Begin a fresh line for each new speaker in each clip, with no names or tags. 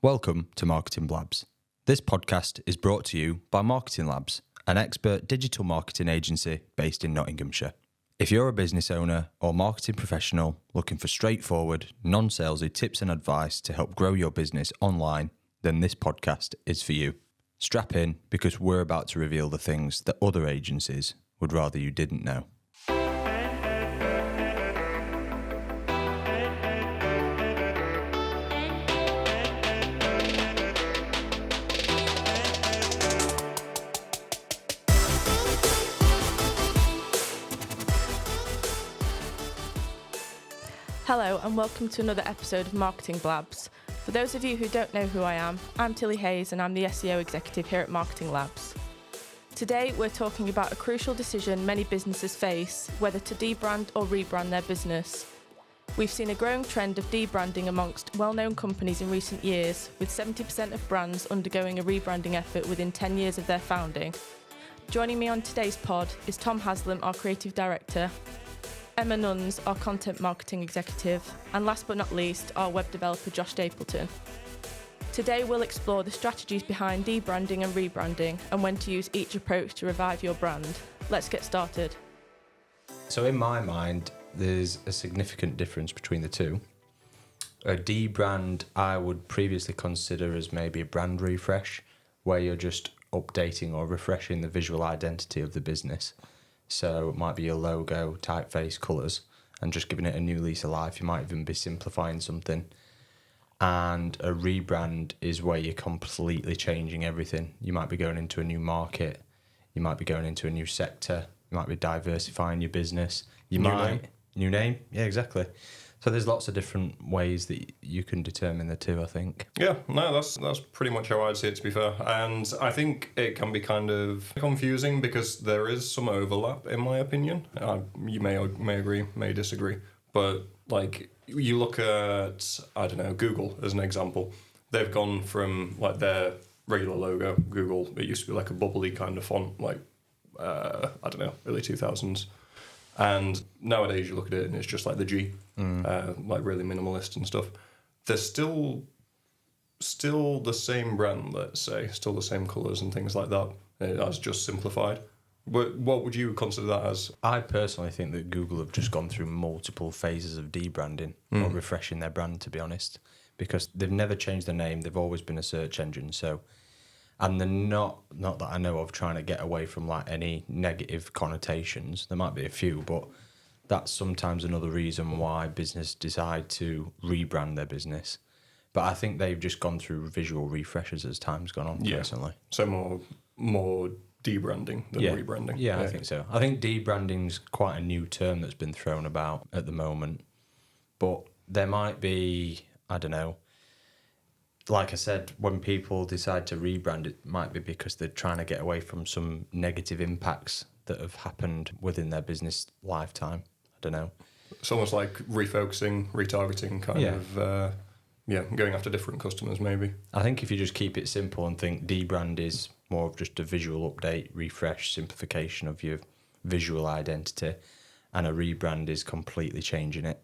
Welcome to Marketing Blabs. This podcast is brought to you by Marketing Labs, an expert digital marketing agency based in Nottinghamshire. If you're a business owner or marketing professional looking for straightforward, non-salesy tips and advice to help grow your business online, then this podcast is for you. Strap in because we're about to reveal the things that other agencies would rather you didn't know.
Hello and welcome to another episode of Marketing Blabs. For those of you who don't know who I am, I'm Tilly Hayes and I'm the SEO executive here at Marketing Labs. Today we're talking about a crucial decision many businesses face, whether to debrand or rebrand their business. We've seen a growing trend of debranding amongst well-known companies in recent years, with 70% of brands undergoing a rebranding effort within 10 years of their founding. Joining me on today's pod is Tom Haslam, our creative director, Emma Nunns, our content marketing executive, and last but not least, our web developer Josh Stapleton. Today we'll explore the strategies behind debranding and rebranding and when to use each approach to revive your brand. Let's get started.
So in my mind, there's a significant difference between the two. A debrand I would previously consider as maybe a brand refresh, where you're just updating or refreshing the visual identity of the business. So it might be your logo, typeface, colours, and just giving it a new lease of life. You might even be simplifying something. And a rebrand is where you're completely changing everything. You might be going into a new market. You might be going into a new sector. You might be diversifying your business. New name? Yeah, exactly. So there's lots of different ways that you can determine the two, I think.
Yeah, no, that's pretty much how I'd see it, to be fair. And I think it can be kind of confusing because there is some overlap, in my opinion. You may agree, may disagree. But, like, you look at, I don't know, Google as an example. They've gone from, like, their regular logo, Google, it used to be like a bubbly kind of font, like, I don't know, early 2000s. And nowadays you look at it and it's just like the G, like really minimalist and stuff. They're still the same brand, let's say, still the same colours and things like that. As just simplified. What would you consider that as?
I personally think that Google have just gone through multiple phases of debranding or refreshing their brand, to be honest, because they've never changed their name. They've always been a search engine. So, and they're not that I know of trying to get away from like any negative connotations. There might be a few, but that's sometimes another reason why business decide to rebrand their business. But I think they've just gone through visual refreshes as time's gone on, personally.
So more debranding than rebranding.
Yeah, I think so. I think debranding's quite a new term that's been thrown about at the moment. But there might be, I don't know, like I said, when people decide to rebrand, it might be because they're trying to get away from some negative impacts that have happened within their business lifetime. I don't know.
It's almost like refocusing, retargeting, kind of, going after different customers, maybe.
I think if you just keep it simple and think debrand is more of just a visual update, refresh, simplification of your visual identity, and a rebrand is completely changing it.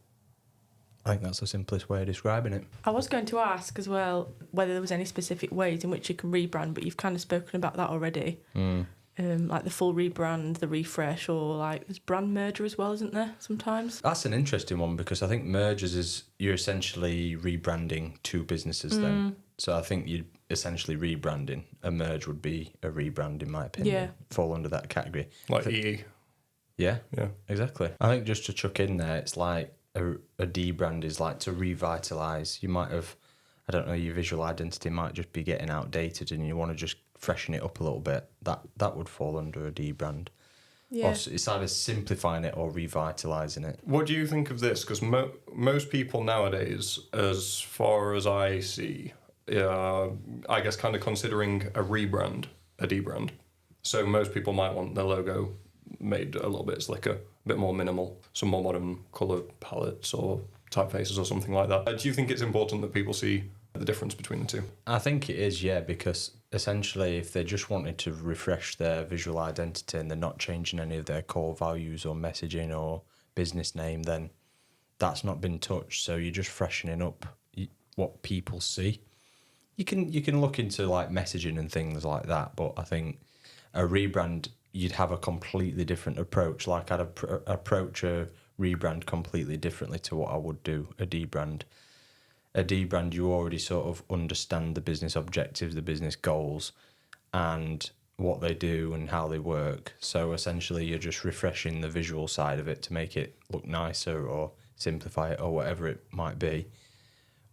I think that's the simplest way of describing it.
I was going to ask as well whether there was any specific ways in which you can rebrand, but you've kind of spoken about that already. Like the full rebrand, the refresh, or like there's brand merger as well, isn't there, sometimes?
That's an interesting one because I think mergers is you're essentially rebranding two businesses then. So I think you're essentially rebranding. A merge would be a rebrand, in my opinion. Fall under that category.
Like EE.
Yeah, exactly. I think just to chuck in there, it's like a debrand is like to revitalise. You might have, I don't know, your visual identity might just be getting outdated and you want to just freshen it up a little bit. That would fall under a debrand. Yeah. Or it's either simplifying it or revitalising it.
What do you think of this? Because most people nowadays, as far as I see, I guess kind of considering a rebrand, a debrand. So most people might want their logo made a little bit slicker, a bit more minimal, some more modern colour palettes or typefaces or something like that. Do you think it's important that people see the difference between the two?
I think it is, yeah, because essentially if they just wanted to refresh their visual identity and they're not changing any of their core values or messaging or business name, then that's not been touched. So you're just freshening up what people see. You can look into like messaging and things like that, but I think a rebrand, you'd have a completely different approach. Like I'd approach a rebrand completely differently to what I would do a debrand. A debrand, you already sort of understand the business objectives, the business goals, and what they do and how they work. So essentially, you're just refreshing the visual side of it to make it look nicer or simplify it or whatever it might be.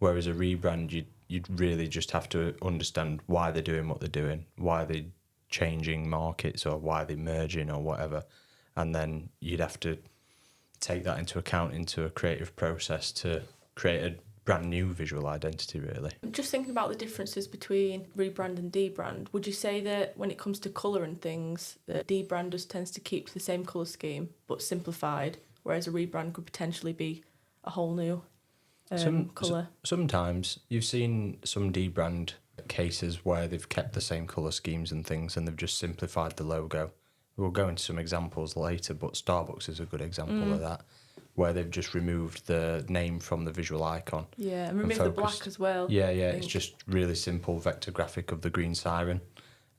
Whereas a rebrand, you'd really just have to understand why they're doing what they're doing, why they're changing markets or why they're merging or whatever. And then you'd have to take that into account into a creative process to create a brand new visual identity, really.
Just thinking about the differences between rebrand and debrand, would you say that when it comes to colour and things, that debrand just tends to keep to the same colour scheme but simplified, whereas a rebrand could potentially be a whole new colour?
Sometimes you've seen some debrand cases where they've kept the same colour schemes and things and they've just simplified the logo. We'll go into some examples later, but Starbucks is a good example of that, where they've just removed the name from the visual icon.
Yeah, and removed the black as well.
Yeah, it's just really simple vector graphic of the green siren,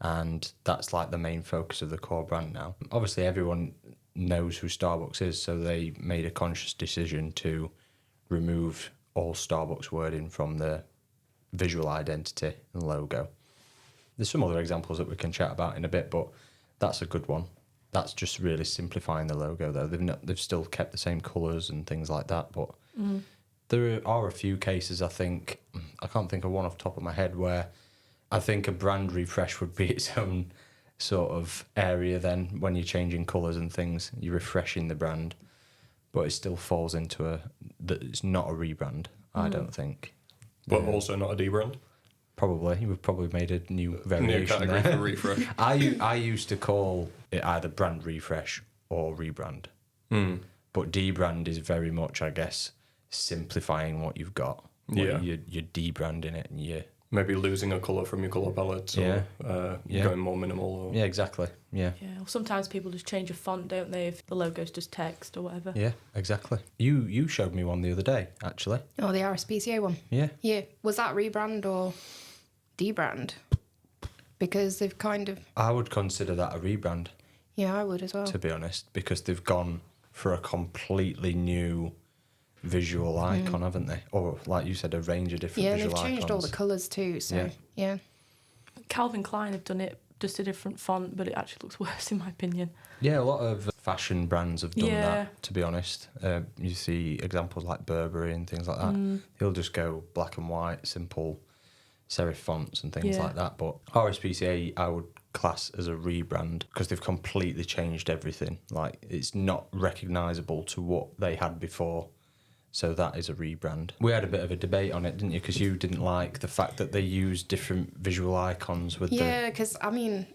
and that's like the main focus of the core brand now. Obviously, everyone knows who Starbucks is, so they made a conscious decision to remove all Starbucks wording from the visual identity and logo. There's some other examples that we can chat about in a bit, but that's a good one. That's just really simplifying the logo, though. They've still kept the same colours and things like that, but there are a few cases, I think, I can't think of one off the top of my head, where I think a brand refresh would be its own sort of area then. When you're changing colours and things, you're refreshing the brand, but it still falls into that it's not a rebrand, I don't think.
But also not a debrand?
Probably. We've probably made a new variation
New category
there.
for refresh.
I used to call it either brand refresh or rebrand. But debrand is very much, I guess, simplifying what you've got.
Yeah.
You're debranding it and you're...
Maybe losing a colour from your colour palette or going more minimal. Or...
Yeah, exactly. Yeah.
Yeah. Well, sometimes people just change a font, don't they, if the logo's just text or whatever.
Yeah, exactly. You showed me one the other day, actually.
Oh, the RSPCA one?
Yeah.
Yeah. Was that rebrand or debrand? Because they've kind of...
I would consider that a rebrand,
Yeah, I would as well.
to be honest, because they've gone for a completely new visual icon, haven't they? Or, like you said, a range of different
Yeah,
visual
they've changed all the
icons.
colours too, so yeah.
Calvin Klein have done it just a different font, but it actually looks worse in my opinion.
Yeah, a lot of fashion brands have done
Yeah.
that, to be honest. You see examples like Burberry and things like that. They'll just go black and white, simple serif fonts and things
Yeah.
like that. But RSPCA, I would class as a rebrand because they've completely changed everything. Like, it's not recognisable to what they had before. So that is a rebrand. We had a bit of a debate on it, didn't you? Because you didn't like the fact that they used different visual icons with
Yeah, because, I mean,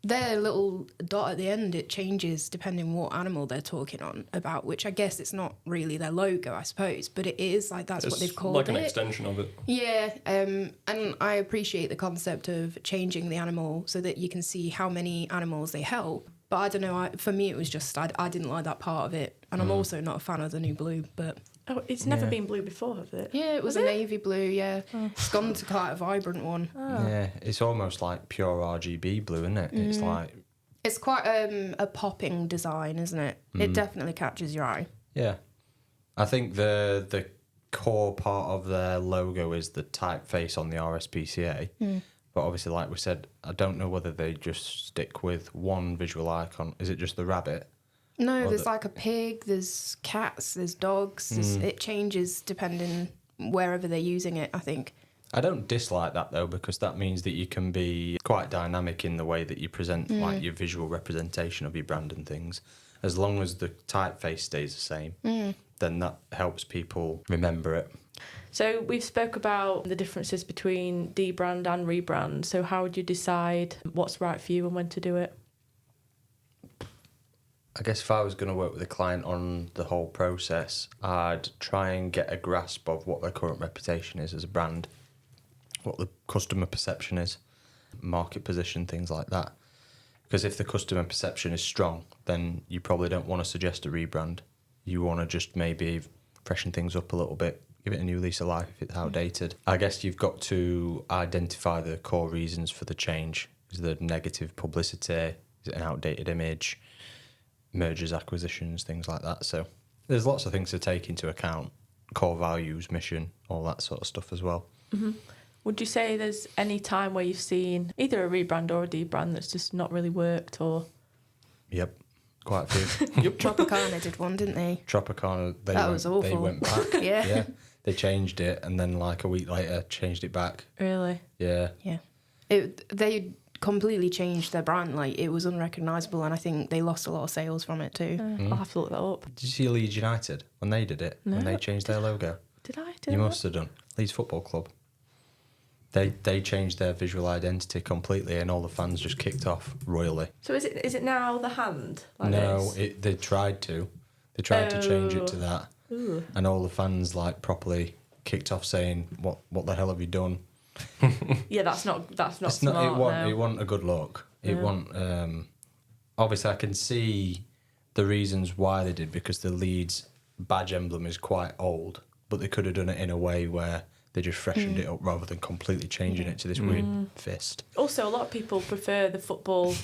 their little dot at the end, it changes depending what animal they're talking on about, which I guess it's not really their logo, I suppose, but it is, like, that's what they've called
like an
it.
extension of it.
Yeah, and I appreciate the concept of changing the animal so that you can see how many animals they help. But I don't know, for me it was just, I didn't like that part of it. And I'm also not a fan of the new blue, but...
Oh, it's never
Yeah.
been blue before, has it?
Yeah, it was a navy blue, yeah. It's gone to quite a vibrant one.
Yeah, it's almost like pure RGB blue, isn't it? It's like...
It's quite a popping design, isn't it? It definitely catches your eye.
Yeah. I think the core part of their logo is the typeface on the RSPCA. But obviously, like we said, I don't know whether they just stick with one visual icon. Is it just the rabbit?
No,
Or
there's
the-
like a pig, there's cats, there's dogs. It changes depending wherever they're using it, I think.
I don't dislike that, though, because that means that you can be quite dynamic in the way that you present like your visual representation of your brand and things. As long as the typeface stays the same, then that helps people remember it.
So we've spoke about the differences between debrand and rebrand. So how would you decide what's right for you and when to do it?
I guess if I was going to work with a client on the whole process, I'd try and get a grasp of what their current reputation is as a brand, what the customer perception is, market position, things like that. Because if the customer perception is strong, then you probably don't want to suggest a rebrand. You want to just maybe freshen things up a little bit, give it a new lease of life if it's outdated. I guess you've got to identify the core reasons for the change. Is there negative publicity? Is it an outdated image? Mergers, acquisitions, things like that. So there's lots of things to take into account. Core values, mission, all that sort of stuff as well.
Mm-hmm. Would you say there's any time where you've seen either a rebrand or a debrand that's just not really worked, or?
Yep, quite a few.
Yep.
Tropicana did one, didn't they?
Tropicana,
Was awful.
They went back.
Yeah.
They changed it and then like a week later changed it back.
Really?
Yeah.
Yeah. They completely changed their brand. Like, it was unrecognisable, and I think they lost a lot of sales from it too.
I'll have to look that up.
Did you see Leeds United when they did it?
No.
When they changed their logo?
Did I?
You must have done. Leeds Football Club. They changed their visual identity completely, and all the fans just kicked off royally.
So is it now the hand? Like
No,
this?
they tried to. They tried to change it to that,
Ooh.
and all the fans like properly kicked off saying, "What the hell have you done?"
Yeah, that's not
It's
smart.
not.
No.
It wasn't a good look. It
Yeah.
wasn't. Obviously, I can see the reasons why they did, because the Leeds badge emblem is quite old, but they could have done it in a way where they just freshened it up rather than completely changing it to this weird fist.
Also, a lot of people prefer the football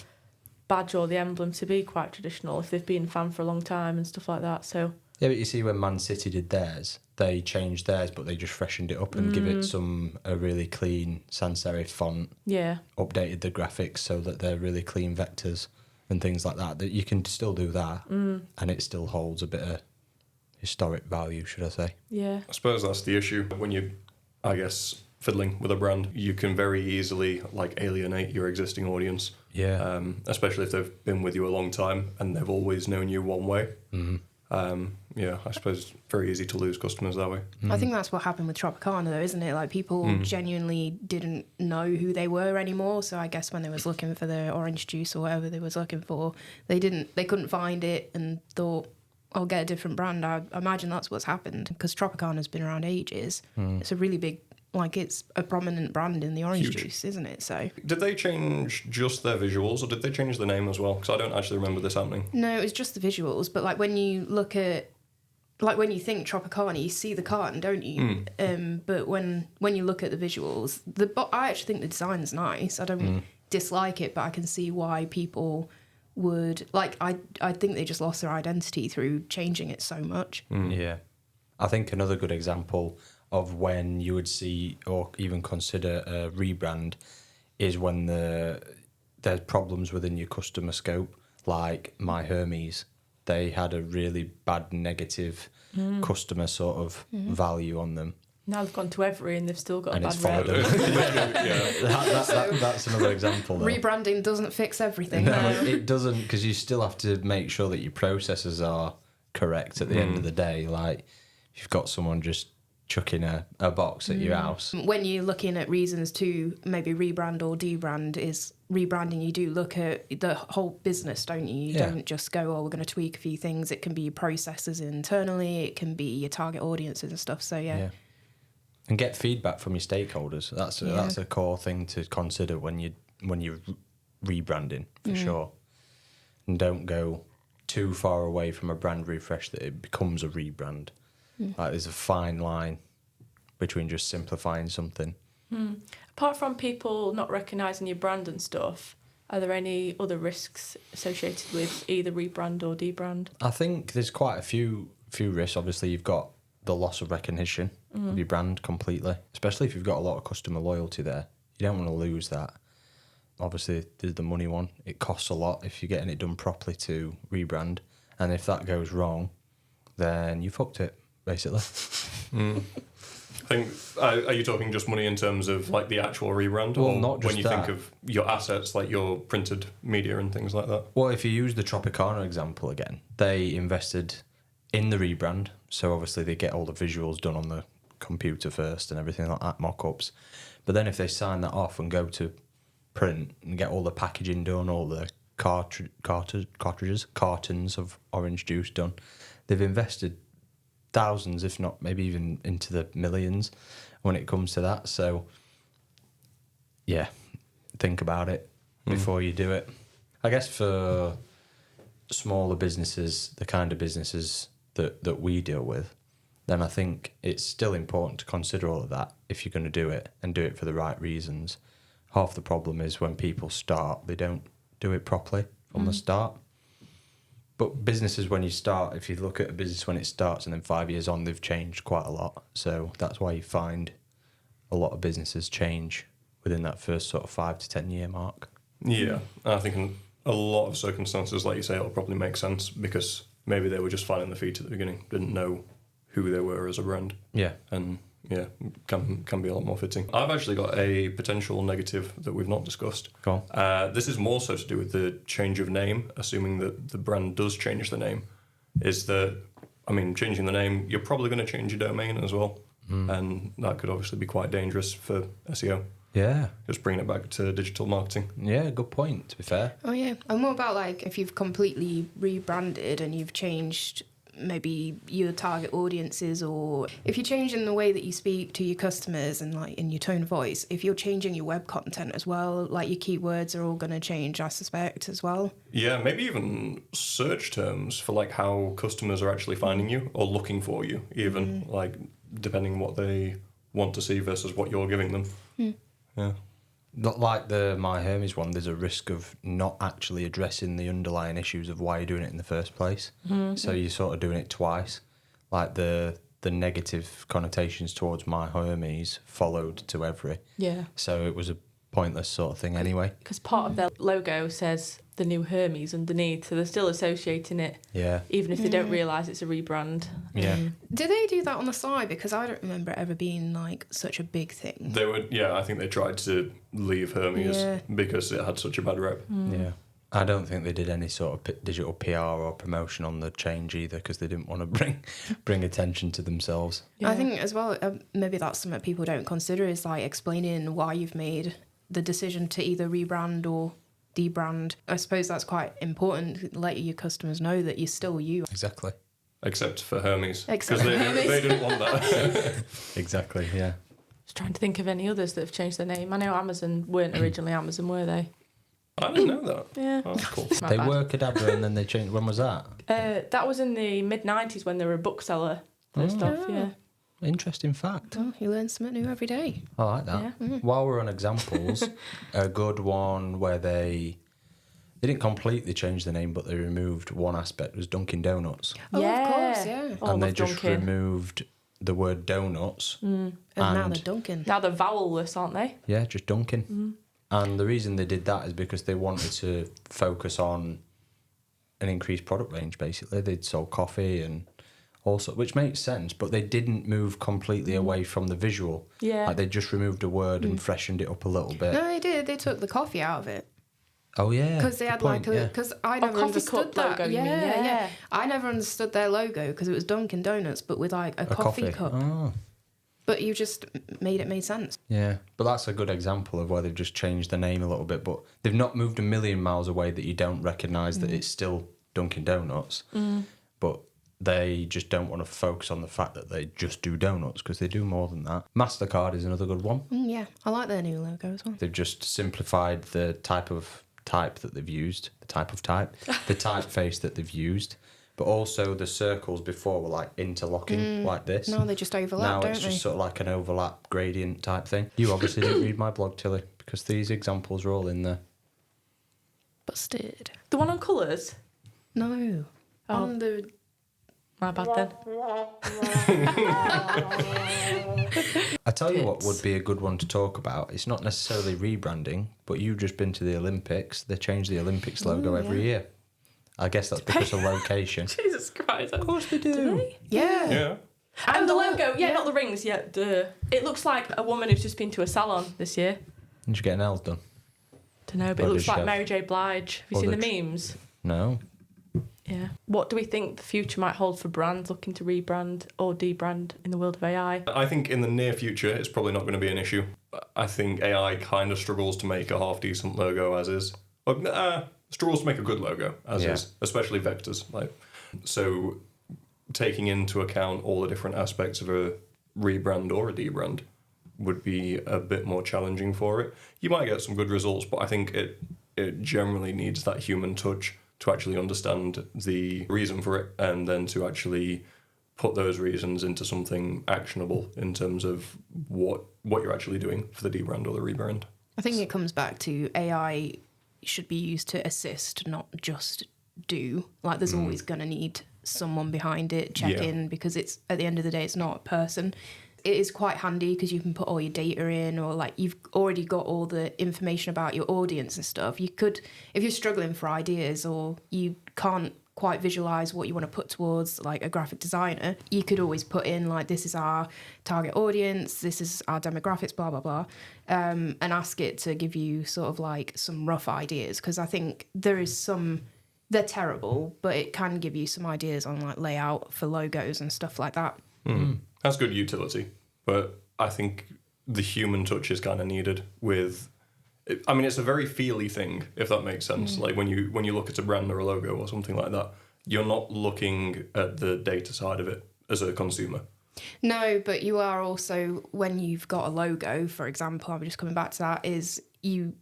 badge or the emblem to be quite traditional if they've been a fan for a long time and stuff like that. So
Yeah, but you see, when Man City did theirs, they changed theirs, but they just freshened it up and give it a really clean sans serif font.
yeah,
Updated the graphics so that they're really clean vectors and things like that. That you can still do that, and it still holds a bit of historic value, should I say?
yeah,
I suppose that's the issue when you, I guess, fiddling with a brand. You can very easily like alienate your existing audience.
Yeah.
Especially if they've been with you a long time and they've always known you one way. Yeah, I suppose it's very easy to lose customers that way.
I think that's what happened with Tropicana, though, isn't it? Like, people genuinely didn't know who they were anymore. So I guess when they was looking for the orange juice or whatever they was looking for, they couldn't find it and thought, I'll get a different brand. I imagine that's what's happened, because Tropicana's been around ages. It's a really big, like, it's a prominent brand in the orange
Huge.
juice, isn't it? So
Did they change just their visuals, or did they change the name as well? Because I don't actually remember this happening.
no, it was just the visuals. But like, when you look at, like, when you think Tropicana, you see the carton, don't you? But when you look at the visuals, I actually think the design's nice. I don't dislike it, but I can see why people would like. I think they just lost their identity through changing it so much.
Yeah. I think another good example of when you would see or even consider a rebrand is when there's problems within your customer scope, like My Hermes. They had a really bad negative customer sort of value on them.
now they've gone to Every and they've still got
And
a
it's
bad
followed
rep.
them. That's another example, though.
Rebranding doesn't fix everything.
No, it doesn't, because you still have to make sure that your processes are correct at the end of the day. Like, if you've got someone just chucking a box at your house.
When you're looking at reasons to maybe rebrand or debrand, is rebranding, you do look at the whole business, don't you? You
Yeah.
don't just go, oh, we're going to tweak a few things. It can be your processes internally, it can be your target audiences and stuff. So yeah.
And get feedback from your stakeholders. That's a core thing to consider when you're rebranding, for sure. And don't go too far away from a brand refresh that it becomes a rebrand. Like, there's a fine line between just simplifying something.
Apart from people not recognising your brand and stuff, are there any other risks associated with either rebrand or debrand?
I think there's quite a few risks. Obviously, you've got the loss of recognition of your brand completely, especially if you've got a lot of customer loyalty there. You don't want to lose that. Obviously, there's the money one. It costs a lot if you're getting it done properly to rebrand. And if that goes wrong, then you fucked it, basically.
I think, are you talking just money in terms of like the actual rebrand?
Well,
or
not just
when you
that.
think of your assets, like your printed media and things like that?
Well, if you use the Tropicana example again, they invested in the rebrand. So obviously they get all the visuals done on the computer first and everything like that, mock-ups. But then if they sign that off and go to print and get all the packaging done, all the cartons of orange juice done, they've invested thousands, if not maybe even into the millions when it comes to that. So yeah, think about it before you do it. I guess for smaller businesses, the kind of businesses that we deal with, then I think it's still important to consider all of that if you're going to do it and do it for the right reasons. Half the problem is when people start, they don't do it properly from the start. But businesses, when you start, if you look at a business when it starts and then 5 years on, they've changed quite a lot. So that's why you find a lot of businesses change within that first sort of 5 to 10 year mark.
Yeah, and I think in a lot of circumstances, like you say, it'll probably make sense because maybe they were just finding their feet at the beginning, didn't know who they were as a brand.
Yeah.
And yeah, can be a lot more fitting. I've actually got a potential negative that we've not discussed.
Go on.
This is more so to do with the change of name, assuming that the brand does change the name. Is that, I mean, changing the name, you're probably going to change your domain as well. And that could obviously be quite dangerous for SEO.
Yeah.
Just bringing it back to digital marketing.
Yeah, good point, to be fair.
Oh yeah, and what about like if you've completely rebranded and you've changed maybe your target audiences, or if you're changing the way that you speak to your customers and like in your tone of voice, if you're changing your web content as well, like your keywords are all going to change, I suspect, as well.
Yeah, maybe even search terms for like how customers are actually finding you or looking for you, even like depending on what they want to see versus what you're giving them. Yeah.
Not like the My Hermes one, there's a risk of not actually addressing the underlying issues of why you're doing it in the first place. So you're sort of doing it twice. Like the negative connotations towards My Hermes followed to every.
Yeah.
So it was a pointless sort of thing anyway.
Because part of their logo says the new Hermes underneath, so they're still associating it,
Yeah.
even if they don't realise it's a rebrand.
Yeah.
Do they do that on the side? Because I don't remember it ever being like such a big thing.
They would, yeah, I think they tried to leave Hermes because it had such a bad rep.
Yeah. I don't think they did any sort of digital PR or promotion on the change either because they didn't want to bring attention to themselves.
Yeah.
I think as well, maybe that's something people don't consider is like explaining why you've made the decision to either rebrand or debrand. I suppose that's quite important. Let your customers know that you're still you.
Exactly.
Except for Hermes.
Except
Because
for Hermes.
they didn't want that.
Exactly, yeah.
Just trying to think of any others that have changed their name. I know Amazon weren't originally Amazon, were they?
I didn't know that.
Yeah.
Oh, cool.
My
They
bad.
were Cadabra and then they changed. When was that?
That was in the mid-90s when they were a bookseller first off, yeah.
Interesting fact.
Oh, you learn something new every day.
I like that.
Yeah.
While we're on examples, a good one where they didn't completely change the name, but they removed one aspect was Dunkin' Donuts.
Oh,
Yeah.
of course, yeah.
Oh, I
and they
love
just
Dunkin'.
removed the word donuts.
And now
And-
they're Dunkin'.
Now they're vowel-less, aren't they?
Yeah, just Dunkin'. And the reason they did that is because they wanted to focus on an increased product range, basically. They'd sold coffee and also, which makes sense, but they didn't move completely away from the visual.
Yeah.
Like they just removed a word and freshened it up a little bit.
No, they did. They took the coffee out of it.
Oh, yeah.
Because they had
good point,
like a.
yeah.
Because I
Oh,
never
coffee
understood
cup
that.
logo, you mean?
yeah,
Yeah.
I never understood their logo because it was Dunkin' Donuts, but with like a coffee cup.
Oh.
But you just made sense.
Yeah, but that's a good example of where they've just changed the name a little bit, but they've not moved a million miles away that you don't recognise that it's still Dunkin' Donuts. But they just don't want to focus on the fact that they just do donuts because they do more than that. MasterCard is another good one.
Yeah, I like their new logo as well.
They've just simplified the type that they've used, the typeface that they've used, but also the circles before were like interlocking like this.
No, they just overlap,
Now
don't
it's
they?
just sort of like an overlap gradient type thing. You obviously didn't read my blog, Tilly, because these examples are all in there.
Busted.
The one on colours?
No.
Oh.
On the.
My bad then.
I tell you what
Tits.
would be a good one to talk about. It's not necessarily rebranding, but you've just been to the Olympics. They change the Olympics logo every year. I guess that's because of location.
Jesus Christ.
Of course they do.
Yeah.
Yeah.
And the logo, yeah, not the rings, yeah, duh. It looks like a woman who's just been to a salon this year.
Did you get nails done?
Don't know, but
Or
it
does
looks
she
like
have-
Mary J. Blige. Have you
or
seen
the
the memes?
No.
Yeah. What do we think the future might hold for brands looking to rebrand or debrand in the world of AI?
I think in the near future, it's probably not going to be an issue. I think AI kind of struggles to make a half-decent logo as is. Struggles to make a good logo as
Yeah.
is, especially vectors. So taking into account all the different aspects of a rebrand or a debrand would be a bit more challenging for it. You might get some good results, but I think it generally needs that human touch to actually understand the reason for it and then to actually put those reasons into something actionable in terms of what you're actually doing for the debrand or the rebrand.
I think it comes back to AI should be used to assist, not just do. Like there's always going to need someone behind it, check in, because it's at the end of the day, it's not a person. It is quite handy because you can put all your data in, or like you've already got all the information about your audience and stuff. You could, if you're struggling for ideas or you can't quite visualize what you want to put towards like a graphic designer, you could always put in like, this is our target audience, this is our demographics, blah blah blah, and ask it to give you sort of like some rough ideas, because I think there is some, they're terrible, but it can give you some ideas on like layout for logos and stuff like that.
That's good utility, but I think the human touch is kind of needed with. I mean, it's a very feely thing, if that makes sense. Like when you look at a brand or a logo or something like that, you're not looking at the data side of it as a consumer.
No, but you are also, when you've got a logo, for example, I'm just coming back to that, is you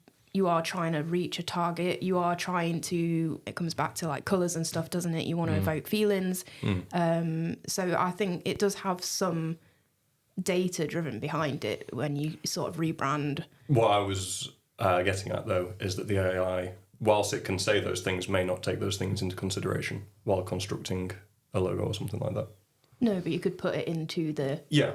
are trying to reach a target. You are trying to, it comes back to like colours and stuff, doesn't it? You want to evoke feelings. So I think it does have some data driven behind it when you sort of rebrand.
What I was getting at, though, is that the AI, whilst it can say those things, may not take those things into consideration while constructing a logo or something like that.
No, but you could put it into the
Yeah.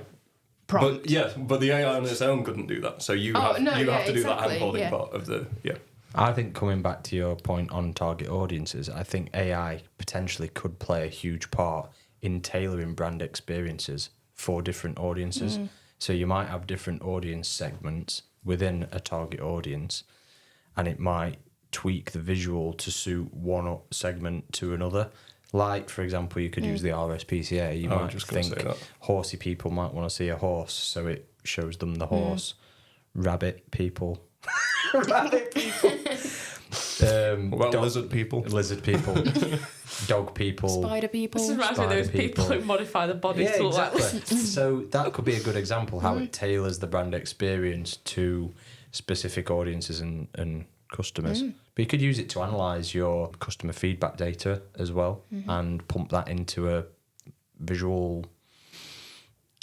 prompt.
But the AI on its own couldn't do that. So you have to do that
exactly,
hand-holding part of the... Yeah.
I think coming back to your point on target audiences, I think AI potentially could play a huge part in tailoring brand experiences for different audiences. So you might have different audience segments within a target audience, and it might tweak the visual to suit one segment to another. Like, for example, you could use the RSPCA. You might just think horsey people might want to see a horse, so it shows them the horse. Rabbit people. Rabbit people.
Lizard people.
Lizard people. Dog people.
Spider people.
This reminds me of those people who modify the bodies to look
exactly.
like.
So that could be a good example how it tailors the brand experience to specific audiences and customers. But you could use it to analyse your customer feedback data as well and pump that into a visual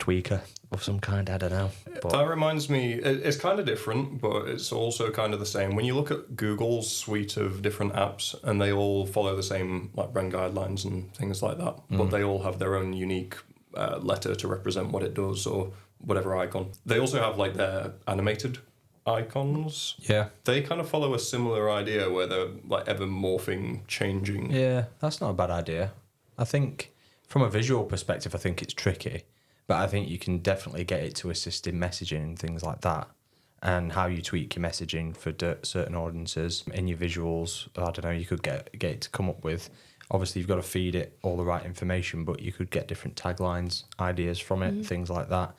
tweaker of some kind, I don't know. But
That reminds me, it's kind of different, but it's also kind of the same. When you look at Google's suite of different apps, and they all follow the same like brand guidelines and things like that, but they all have their own unique letter to represent what it does or whatever icon. They also have like their animated icons.
yeah.
They kind of follow a similar idea where they're like ever morphing, changing.
Yeah, that's not a bad idea. I think from a visual perspective, I think it's tricky. But I think you can definitely get it to assist in messaging and things like that, and how you tweak your messaging for certain audiences in your visuals. I don't know. You could get it to come up with. Obviously, you've got to feed it all the right information, but you could get different taglines, ideas from it, things like that.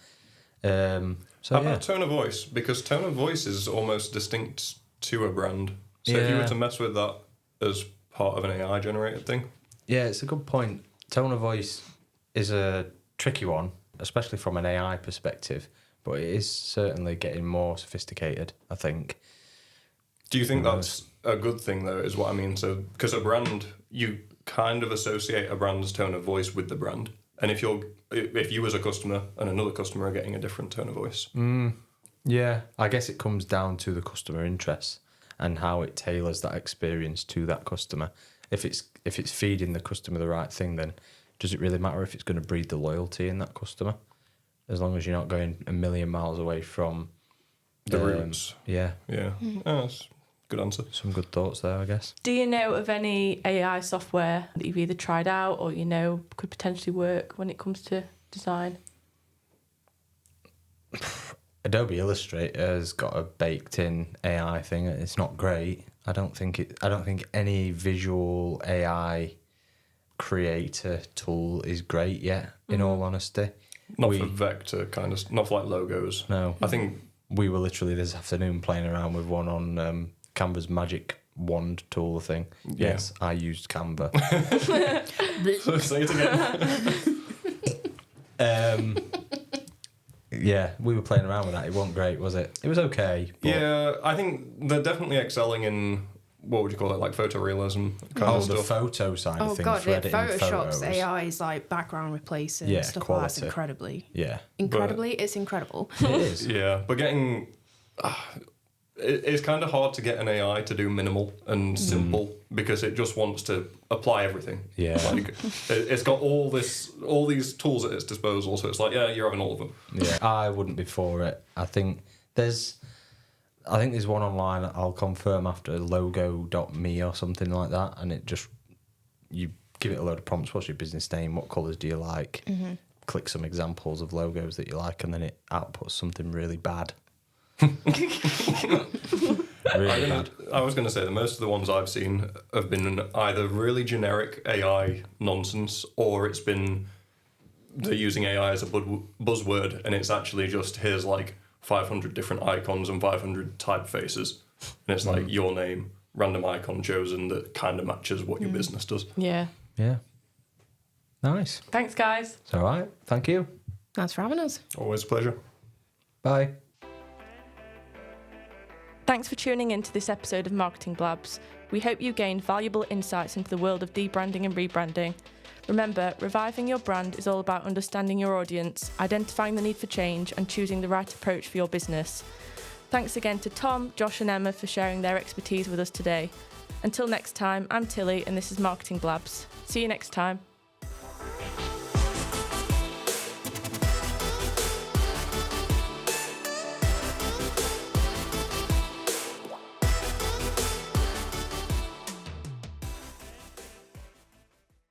How about tone of voice? Because tone of voice is almost distinct to a brand. So if you were to mess with that as part of an AI generated thing,
yeah, it's a good point. Tone of voice is a tricky one, especially from an AI perspective, but it is certainly getting more sophisticated, I think.
do you think that's a good thing though, is what I mean? So, because a brand, you kind of associate a brand's tone of voice with the brand. And if you as a customer and another customer are getting a different tone of voice.
Yeah, I guess it comes down to the customer interests and how it tailors that experience to that customer. If it's feeding the customer the right thing, then does it really matter if it's going to breed the loyalty in that customer? As long as you're not going a million miles away from
The roots.
Yeah.
Yeah. Oh, that's a good answer.
Some good thoughts there, I guess.
Do you know of any AI software that you've either tried out or could potentially work when it comes to design?
Adobe Illustrator's got a baked-in AI thing. It's not great. I don't think any visual AI creator tool is great yet. In all honesty,
Not for vector kind of, not for like logos.
No,
I think
we were literally this afternoon playing around with one on Canva's magic wand tool thing.
Yeah.
Yes, I used Canva.
say it again.
Yeah, we were playing around with that. It wasn't great, was it? It was okay. But
Yeah, I think they're definitely excelling in what would you call it, like photorealism kind
Oh,
of
the
stuff.
photo side
Oh
of things
god,
for
yeah,
editing
Photoshop's
photos.
AI is like background replacing
Yeah,
stuff like
quality.
that's incredibly.
Yeah,
It's incredible.
it is.
Yeah, but getting it's kind of hard to get an AI to do minimal and simple because it just wants to apply everything.
Yeah.
Like it's got all these tools at its disposal, so it's like, yeah, you're having all of them.
Yeah, I wouldn't be for it. I think there's one online. I'll confirm after, logo.me or something like that, and it just, you give it a load of prompts. What's your business name? What colours do you like? Click some examples of logos that you like, and then it outputs something really bad. Really bad.
I was going to say that most of the ones I've seen have been either really generic AI nonsense, or it's been they're using AI as a buzzword, and it's actually just, here's like 500 different icons and 500 typefaces, and it's like your name, random icon chosen that kind of matches what your business does.
Yeah.
Yeah. Nice.
Thanks, guys.
It's all right. Thank you.
Thanks for having us.
Always a pleasure.
Bye.
Thanks for tuning in to this episode of Marketing Blabs. We hope you gained valuable insights into the world of debranding and rebranding. Remember, reviving your brand is all about understanding your audience, identifying the need for change, and choosing the right approach for your business. Thanks again to Tom, Josh, and Emma for sharing their expertise with us today. Until next time, I'm Tilly, and this is Marketing Blabs. See you next time.